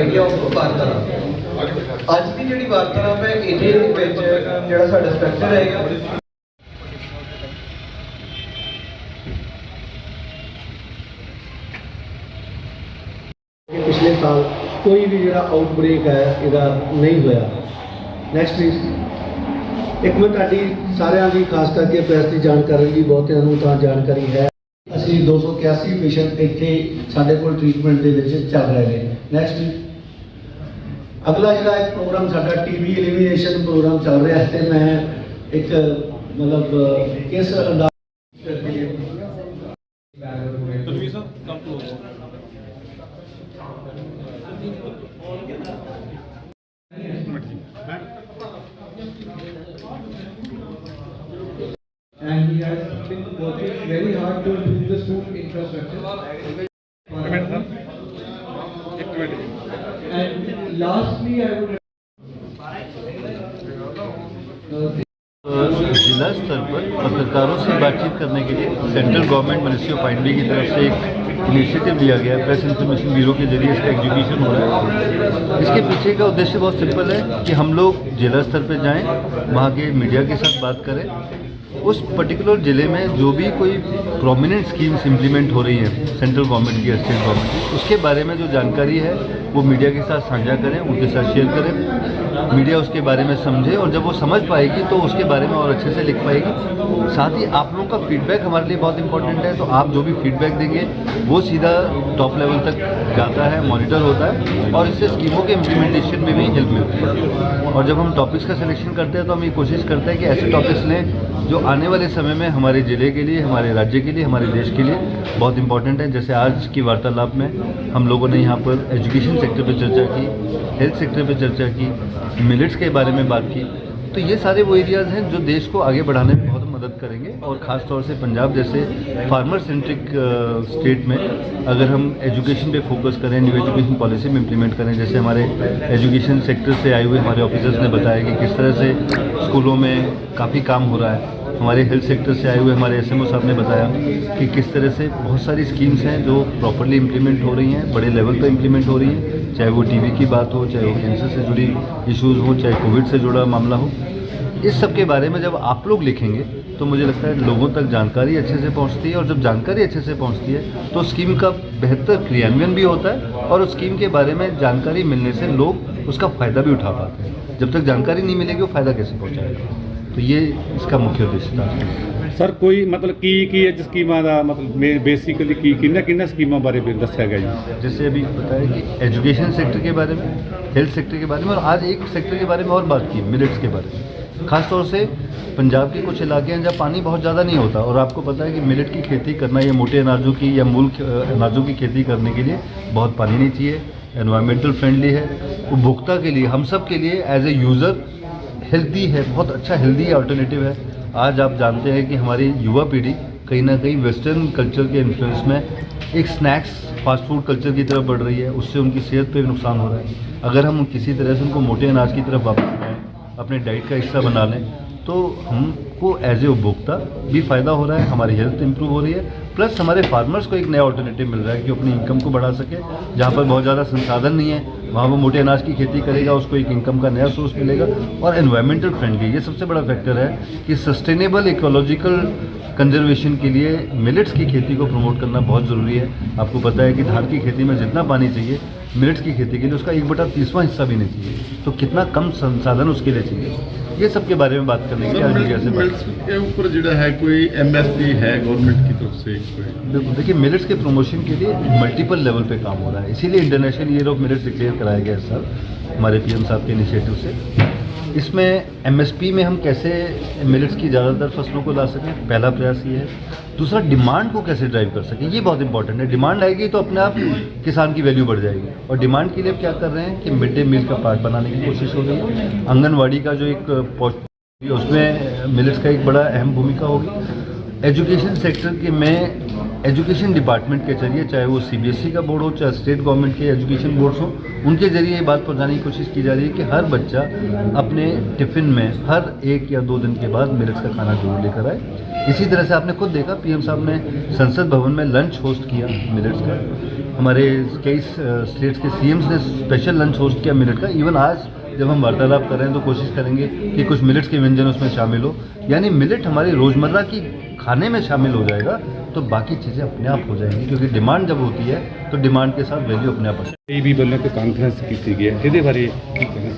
Idea of वार्तालाप। अज की जी वार्तालाप है ये जो स्ट्रक्चर रहेगा पिछले साल कोई भी जो आउटब्रेक है इसका नहीं होया। Next please. एक मिनट आड़ी सारिਆਂ ਦੀ खास करके प्रेस की जानकारी भी बहुतिਆਂ ਨੂੰ ਤਾਂ जानकारी है। ਅਸੀਂ 281 पेशेंट ਇੱਥੇ ਸਾਡੇ ਕੋਲ ट्रीटमेंट ਦੇ ਵਿੱਚ ਚੱਲ ਰਹੇ ਨੇ। नैक्सट अगला ਜਿਹੜਾ एक प्रोग्राम ਸਾਡਾ टीबी एलिमिनेशन प्रोग्राम ਚੱਲ ਰਿਹਾ है ਤੇ मैं एक मतलब किस अंदाज and he has been working very hard to improve the school infrastructure. And lastly, I would जिला स्तर पर पत्रकारों से बातचीत करने के लिए central government ministry of I&B की तरफ से एक इनिशिएटिव लिया गया है। प्रेस इंफॉर्मेशन ब्यूरो के जरिए इसका एग्जीक्यूशन हो रहा है। इसके पीछे का उद्देश्य बहुत सिंपल है कि हम लोग जिला स्तर पर जाएं, वहाँ के मीडिया के साथ बात करें, उस पर्टिकुलर ज़िले में जो भी कोई प्रोमिनेंट स्कीम्स इम्प्लीमेंट हो रही हैं सेंट्रल गवर्नमेंट की या स्टेट गवर्नमेंट की, उसके बारे में जो जानकारी है वो मीडिया के साथ साझा करें, उनके साथ शेयर करें, मीडिया उसके बारे में समझे और जब वो समझ पाएगी तो उसके बारे में और अच्छे से लिख पाएगी। साथ ही आप लोगों का फीडबैक हमारे लिए बहुत इंपॉर्टेंट है, तो आप जो भी फीडबैक देंगे वो सीधा टॉप लेवल तक जाता है, मॉनिटर होता है और इससे स्कीमों के इम्प्लीमेंटेशन में भी हेल्प मिलती है। और जब हम टॉपिक्स का सिलेक्शन करते हैं तो हम ये कोशिश करते हैं कि ऐसे टॉपिक्स लें जो आने वाले समय में हमारे ज़िले के लिए, हमारे राज्य के लिए, हमारे देश के लिए बहुत इंपॉर्टेंट है। जैसे आज की वार्तालाप में हम लोगों ने यहाँ पर एजुकेशन सेक्टर पर चर्चा की, हेल्थ सेक्टर पर चर्चा की, मिलेट्स के बारे में बात की। तो ये सारे वो एरियाज़ हैं जो देश को आगे बढ़ाने में बहुत मदद करेंगे और ख़ास तौर से पंजाब जैसे फार्मर सेंट्रिक स्टेट में अगर हम एजुकेशन पे फोकस करें, न्यू एजुकेशन पॉलिसी में इम्प्लीमेंट करें, जैसे हमारे एजुकेशन सेक्टर से आए हुए हमारे ऑफिसर्स ने बताया कि किस तरह से स्कूलों में काफ़ी काम हो रहा है। हमारे हेल्थ सेक्टर से आए हुए हमारे एसएमओ साहब ने बताया कि किस तरह से बहुत सारी स्कीम्स हैं जो प्रॉपरली इम्प्लीमेंट हो रही हैं, बड़े लेवल पर इम्प्लीमेंट हो रही हैं, चाहे वो टीबी की बात हो, चाहे वो कैंसर से जुड़ी इश्यूज़ हो, चाहे कोविड से जुड़ा मामला हो। इस सब के बारे में जब आप लोग लिखेंगे तो मुझे लगता है लोगों तक जानकारी अच्छे से पहुंचती है और जब जानकारी अच्छे से पहुंचती है तो स्कीम का बेहतर क्रियान्वयन भी होता है और उस स्कीम के बारे में जानकारी मिलने से लोग उसका फ़ायदा भी उठा पाते हैं। जब तक जानकारी नहीं मिलेगी वो फ़ायदा कैसे पहुँचाएगा, तो ये इसका मुख्य उद्देश्य था। सर कोई मतलब की स्कीमां का मतलब बेसिकली की किन्ना स्कीमां बारे में दस्या गया जी? जैसे अभी बताया कि एजुकेशन सेक्टर के बारे में, हेल्थ सेक्टर के बारे में और आज एक सेक्टर के बारे में और बात की, मिलेट्स के बारे में। खास तौर से पंजाब के कुछ इलाके हैं जहाँ पानी बहुत ज़्यादा नहीं होता और आपको पता है कि मिलेट की खेती करना या मोटे अनाजों की या मूल अनाजों की खेती करने के लिए बहुत पानी नहीं चाहिए, एनवायरमेंटल फ्रेंडली है, उपभोक्ता के लिए, हम सब के लिए एज ए यूज़र हेल्दी है, बहुत अच्छा हेल्दी अल्टरनेटिव है। आज आप जानते हैं कि हमारी युवा पीढ़ी कहीं ना कहीं वेस्टर्न कल्चर के इन्फ्लुएंस में एक स्नैक्स फास्ट फूड कल्चर की तरफ बढ़ रही है, उससे उनकी सेहत पे नुकसान हो रहा है। अगर हम किसी तरह से उनको मोटे अनाज की तरफ वापस लाएँ, अपने डाइट का हिस्सा बना लें, तो हमको एज ए उपभोक्ता भी फ़ायदा हो रहा है, हमारी हेल्थ इंप्रूव हो रही है, प्लस हमारे फार्मर्स को एक नया ऑल्टरनेटिव मिल रहा है कि अपनी इनकम को बढ़ा सके। जहाँ पर बहुत ज़्यादा संसाधन नहीं है वहाँ वो मोटे अनाज की खेती करेगा, उसको एक इनकम का नया सोर्स मिलेगा और एनवायरमेंटल फ्रेंडली, ये सबसे बड़ा फैक्टर है कि सस्टेनेबल इकोलॉजिकल कंजर्वेशन के लिए मिलेट्स की खेती को प्रमोट करना बहुत ज़रूरी है। आपको पता है कि धान की खेती में जितना पानी चाहिए मिलेट्स की खेती के लिए उसका 1/30वां हिस्सा भी नहीं चाहिए, तो कितना कम संसाधन उसके लिए चाहिए। ये सब के बारे में बात करने के लिए मीडिया से मिलेट्स के ऊपर जो है कोई एमएसपी है गवर्नमेंट की तरफ से कोई? देखिए, मिलेट्स के प्रमोशन के लिए मल्टीपल लेवल पे काम हो रहा है, इसीलिए international year of millets declare कराया गया है सर हमारे पीएम साहब के इनिशिएटिव से। इसमें एमएसपी में हम कैसे मिलेट्स की ज़्यादातर फसलों को ला सकें, पहला प्रयास ये है। दूसरा, डिमांड को कैसे ड्राइव कर सकें, ये बहुत इंपॉर्टेंट है। डिमांड आएगी तो अपने आप किसान की वैल्यू बढ़ जाएगी और डिमांड के लिए क्या कर रहे हैं कि मिड डे मील का पार्ट बनाने की कोशिश हो रही है। आंगनवाड़ी का जो एक उसमें मिलेट्स का एक बड़ा अहम भूमिका होगी। एजुकेशन सेक्टर के में एजुकेशन डिपार्टमेंट के जरिए, चाहे वो CBSE का बोर्ड हो, चाहे स्टेट गवर्नमेंट के एजुकेशन बोर्ड्स हो, उनके जरिए ये बात पहुंचाने की कोशिश की जा रही है कि हर बच्चा अपने टिफ़िन में हर 1 या 2 दिन के बाद मिलेट्स का खाना जरूर लेकर आए। इसी तरह से आपने खुद देखा PM साहब ने संसद भवन में लंच होस्ट किया मिलेट्स का। हमारे कई स्टेट्स के CMs ने स्पेशल लंच होस्ट किया मिलेट का। इवन आज जब हम वार्तालाप कर रहे हैं तो कोशिश करेंगे कि कुछ मिलेट्स के व्यंजन उसमें शामिल हो, यानी मिलेट हमारी रोज़मर्रा की खाने में शामिल हो जाएगा तो बाकी चीज़ें अपने आप हो जाएंगी, क्योंकि डिमांड जब होती है तो डिमांड के साथ वैल्यू अपने आप आती है। ਵੀ ਵੱਲੋਂ ਕੋਈ ਕਾਨਫਰੰਸ ਕੀਤੀ ਗਈ ਹੈ, ਇਹਦੇ ਬਾਰੇ ਕੀ ਕਹਿਣਾ?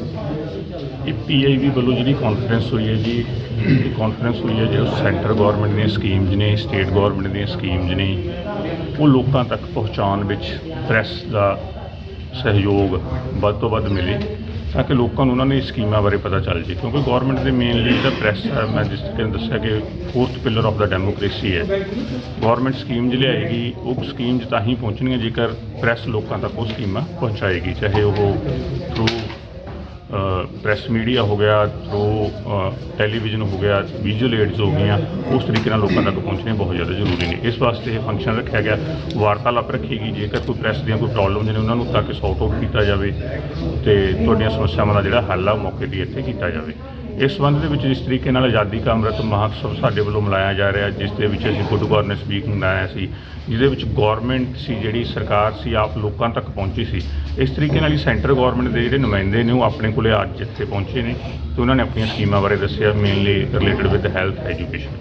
ਇਹ PIB ਵੱਲੋਂ ਜਿਹੜੀ ਕਾਨਫਰੰਸ ਹੋਈ ਹੈ ਜੀ, ਇਹ ਕਾਨਫਰੰਸ ਹੋਈ ਹੈ ਜੋ ਸੈਂਟਰ ਗਵਰਨਮੈਂਟ ਦੀਆਂ ਸਕੀਮਜ਼ ਨੇ, ਸਟੇਟ ਗਵਰਨਮੈਂਟ ਦੀਆਂ ਸਕੀਮਜ਼ ਨੇ, ਉਹ ਲੋਕਾਂ ਤੱਕ ਪਹੁੰਚਾਉਣ ਵਿੱਚ ਪ੍ਰੈਸ ਦਾ ਸਹਿਯੋਗ ਵੱਧ ਤੋਂ ਵੱਧ ਮਿਲੇ ਤਾਂ ਕਿ ਲੋਕਾਂ ਨੂੰ ਉਹਨਾਂ ਦੀ ਸਕੀਮਾਂ ਬਾਰੇ ਪਤਾ ਚੱਲ ਜੇ, ਕਿਉਂਕਿ ਗਵਰਨਮੈਂਟ ਦੇ ਮੇਨਲੀ ਜਿਹੜਾ ਪ੍ਰੈਸ ਹੈ, ਮੈਂ ਜਿਸ ਤਰੀਕੇ ਨਾਲ ਦੱਸਿਆ ਕਿ 4th pillar of the democracy ਹੈ। ਗਵਰਨਮੈਂਟ ਸਕੀਮ ਲਿਆਏਗੀ, ਉਹ ਸਕੀਮਜ਼ ਤਾਂ ਹੀ ਪਹੁੰਚਣਗੀਆਂ ਜੇਕਰ ਪ੍ਰੈਸ ਲੋਕਾਂ ਤੱਕ ਉਹ ਸਕੀਮਾਂ ਪਹੁੰਚਾਏਗੀ, ਚਾਹੇ ਉਹ ਥਰੂ ਪ੍ਰੈਸ ਮੀਡੀਆ ਹੋ ਗਿਆ, ਥਰੂ ਟੈਲੀਵਿਜ਼ਨ ਹੋ ਗਿਆ, ਵਿਜ਼ੂਅਲ ਏਡਸ ਹੋ ਗਈਆਂ, ਉਸ ਤਰੀਕੇ ਨਾਲ ਲੋਕਾਂ ਤੱਕ ਪਹੁੰਚਣੇ ਬਹੁਤ ਜ਼ਿਆਦਾ ਜ਼ਰੂਰੀ ਨੇ। ਇਸ ਵਾਸਤੇ ਇਹ ਫੰਕਸ਼ਨ ਰੱਖਿਆ ਗਿਆ, ਵਾਰਤਾਲਾਪ ਰੱਖੀ ਗਈ, ਜੇਕਰ ਕੋਈ ਪ੍ਰੈਸ ਦੀਆਂ ਕੋਈ ਪ੍ਰੋਬਲਮ ਨੇ ਉਹਨਾਂ ਨੂੰ ਤਾਂ ਕਿ ਸੌਟ ਆਊਟ ਕੀਤਾ ਜਾਵੇ ਅਤੇ ਤੁਹਾਡੀਆਂ ਸਮੱਸਿਆਵਾਂ ਦਾ ਜਿਹੜਾ ਹੱਲ ਆ ਉਹ ਮੌਕੇ 'ਤੇ ਇੱਥੇ ਕੀਤਾ ਜਾਵੇ। ਇਸ ਸੰਬੰਧ ਦੇ ਵਿੱਚ ਜਿਸ ਤਰੀਕੇ ਨਾਲ ਆਜ਼ਾਦੀ ਕਾ ਅੰਮ੍ਰਿਤ ਮਹੋਤਸਵ ਸਾਡੇ ਵੱਲੋਂ ਮਨਾਇਆ ਜਾ ਰਿਹਾ, ਜਿਸ ਦੇ ਵਿੱਚ ਅਸੀਂ ਗੁੱਡ ਗਵਰਨੈਂਸ ਵੀਕ ਮਨਾਇਆ ਸੀ, ਜਿਹਦੇ ਵਿੱਚ ਗੌਰਮੈਂਟ ਸੀ, ਜਿਹੜੀ ਸਰਕਾਰ ਸੀ, ਆਪ ਲੋਕਾਂ ਤੱਕ ਪਹੁੰਚੀ ਸੀ। ਇਸ ਤਰੀਕੇ ਨਾਲ ਹੀ ਸੈਂਟਰ ਗੌਰਮੈਂਟ ਦੇ ਜਿਹੜੇ ਨੁਮਾਇੰਦੇ ਨੇ ਉਹ ਆਪਣੇ ਕੋਲੇ ਅੱਜ ਇੱਥੇ ਪਹੁੰਚੇ ਨੇ ਅਤੇ ਉਹਨਾਂ ਨੇ ਆਪਣੀਆਂ ਸਕੀਮਾਂ ਬਾਰੇ ਦੱਸਿਆ, mainly related with health education.